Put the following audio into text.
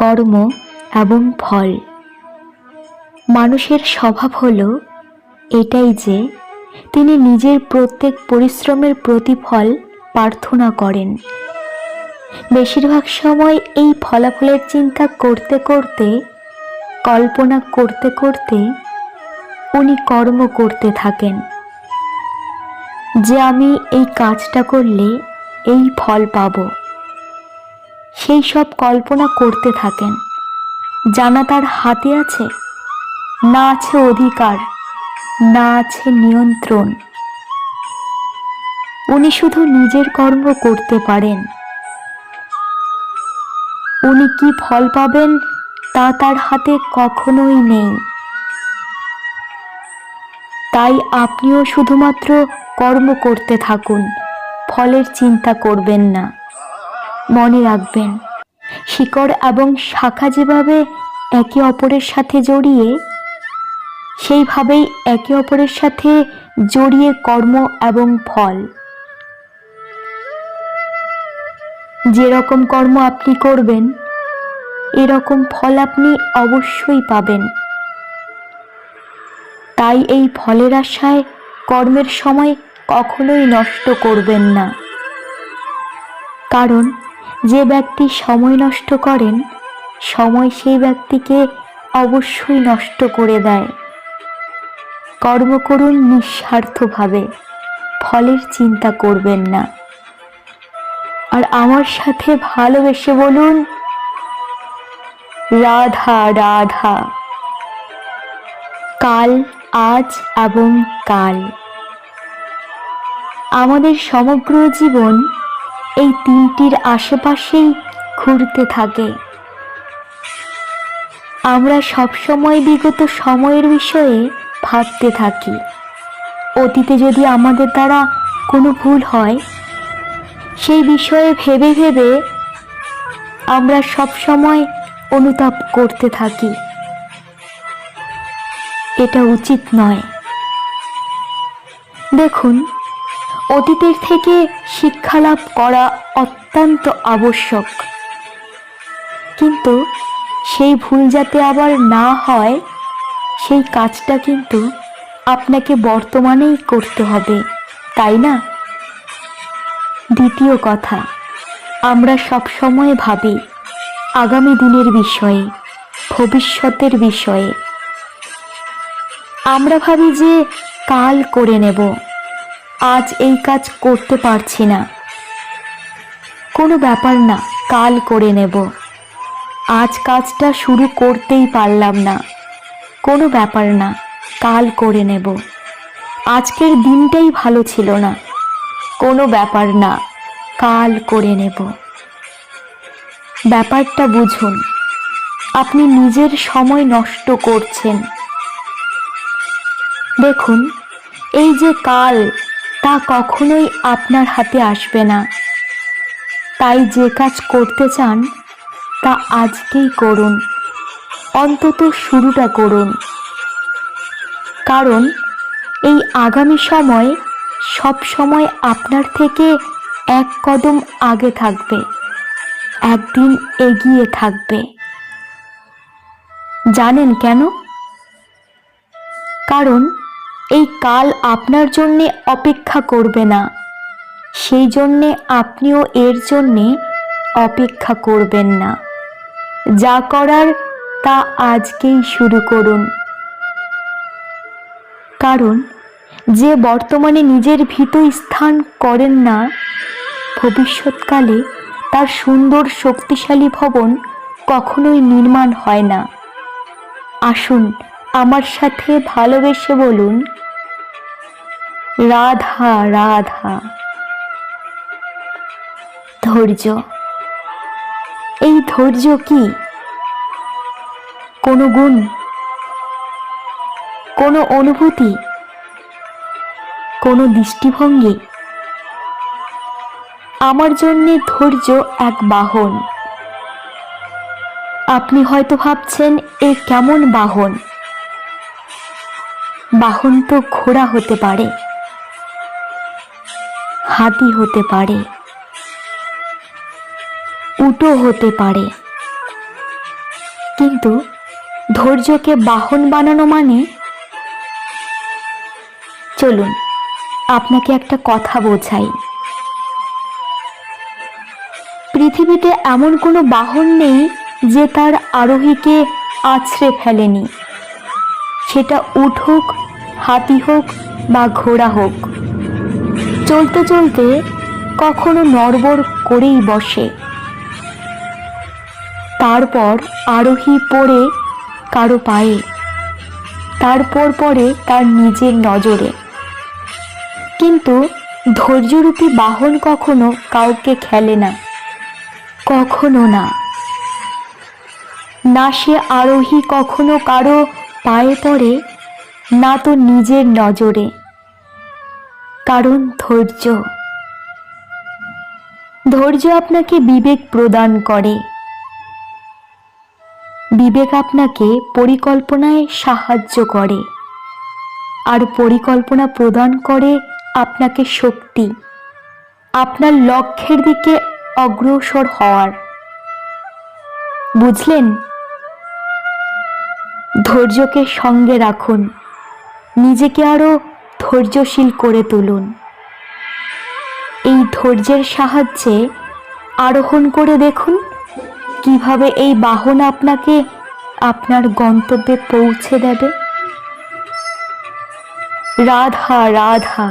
কর্ম এবং ফল। মানুষের স্বভাব হলো এটাই যে তিনি নিজের প্রত্যেক পরিশ্রমের প্রতিফল প্রার্থনা করেন। বেশিরভাগ সময় এই ফলাফলের চিন্তা করতে করতে, কল্পনা করতে করতে উনি কর্ম করতে থাকেন যে আমি এই কাজটা করলে এই ফল পাব। সেই সব কল্পনা করতে থাকেন, জানা তার হাতে আছে, না আছে অধিকার, না আছে নিয়ন্ত্রণ। উনি শুধু নিজের কর্ম করতে পারেন। উনি কি ফল পাবেন তা তার হাতে কখনোই নেই। তাই আপনিও শুধুমাত্র কর্ম করতে থাকুন, ফলের চিন্তা করবেন না। মনে রাখবেন, শিকড় এবং শাখা যেভাবে একে অপরের সাথে জড়িয়ে, সেইভাবেই একে অপরের সাথে জড়িয়ে কর্ম এবং ফল। যেরকম কর্ম আপনি করবেন, এরকম ফল আপনি অবশ্যই পাবেন। তাই এই ফলের আশায় কর্মের সময় কখনোই নষ্ট করবেন না। কারণ যে ব্যক্তি সময় নষ্ট করেন, সময় সেই ব্যক্তিকে অবশ্যই নষ্ট করে দেয়। কর্ম করুন নিঃস্বার্থভাবে, ফলের চিন্তা করবেন না। আর আমার সাথে ভালোবেসে বলুন, রাধা রাধা। কাল, আজ এবং কাল। আমাদের সমগ্র জীবন এই তিনটির আশেপাশেই ঘুরতে থাকে। আমরা সবসময় বিগত সময়ের বিষয়ে ভাবতে থাকি। অতীতে যদি আমাদের দ্বারা কোনো ভুল হয়, সেই বিষয়ে ভেবে ভেবে আমরা সবসময় অনুতাপ করতে থাকি। এটা উচিত নয়। দেখুন, অতীতের থেকে শিক্ষা লাভ করা অত্যন্ত আবশ্যক, কিন্তু সেই ভুল যাতে আবার না হয়, সেই কাজটা কিন্তু আপনাকে বর্তমানেই করতে হবে, তাই না? দ্বিতীয় কথা, আমরা সবসময় ভাবি আগামী দিনের বিষয়ে, ভবিষ্যতের বিষয়ে। আমরা ভাবি যে কাল করে নেব, আজ এই কাজ করতে পারছি না, কোনো ব্যাপার না, কাল করে নেব। আজ কাজটা শুরু করতেই পারলাম না, কোনো ব্যাপার না, কাল করে নেব। আজকের দিনটাই ভালো ছিল না, কোনো ব্যাপার না, কাল করে নেব। ব্যাপারটা বুঝুন, আপনি নিজের সময় নষ্ট করছেন। দেখুন, এই যে কাল, তা কখনোই আপনার হাতে আসবে না। তাই যে কাজ করতে চান তা আজকেই করুন, অন্তত শুরুটা করুন। কারণ এই আগামী সময় সব সময় আপনার থেকে এক কদম আগে থাকবে, একদিন এগিয়ে থাকবে। জানেন কেন? কারণ এই কাল আপনার জন্যে অপেক্ষা করবে না, সেই জন্যে আপনিও এর জন্যে অপেক্ষা করবেন না। যা করার তা আজকেই শুরু করুন। কারণ যে বর্তমানে নিজের ভীত স্থান করেন না, ভবিষ্যৎকালে তার সুন্দর শক্তিশালী ভবন কখনোই নির্মাণ হয় না। আসুন, আমার সাথে ভালোবেসে বলুন, রাধা রাধা। ধৈর্য। এই ধৈর্য কি কোনো গুণ, কোনো অনুভূতি, কোনো দৃষ্টিভঙ্গি? আমার জন্যে ধৈর্য এক বাহন। আপনি হয়তো ভাবছেন, এ কেমন বাহন? বাহন তো ঘোড়া হতে পারে, হাতি হতে পারে, উটও হতে পারে, কিন্তু ধৈর্যকে বাহন বানানো মানে, চলুন আপনাকে একটা কথা বোঝাই। পৃথিবীতে এমন কোনো বাহন নেই যে তার আরোহীকে আছড়ে ফেলেনি, সেটা উট হোক, হাতি হোক বা ঘোড়া হোক। চলতে চলতে কখনো নড়বড় করেই বসে, তারপর আরোহী পড়ে কারো পায়ে, তারপর পড়ে তার নিজের নজরে। কিন্তু ধৈর্যরূপী বাহন কখনো কাউকে খেলে না, কখনো না। না সে আরোহী কখনো কারো পায়ে পড়ে, না তো নিজের নজরে। কারণ ধৈর্য আপনাকে বিবেক প্রদান করে। বিবেক আপনাকে পরিকল্পনায় সাহায্য করে, আর পরিকল্পনা প্রদান করে আপনাকে শক্তি, আপনার লক্ষ্যের দিকে অগ্রসর হওয়ার। বুঝলেন? ধৈর্যকে সঙ্গে রাখুন, নিজেকে আরো ধৈর্যশীল করে তুলুন। এই ধৈর্যের সাহায্যে আরোহণ করে দেখুন কিভাবে এই বাহন আপনাকে আপনার গন্তব্যে পৌঁছে দেবে। রাধা রাধা।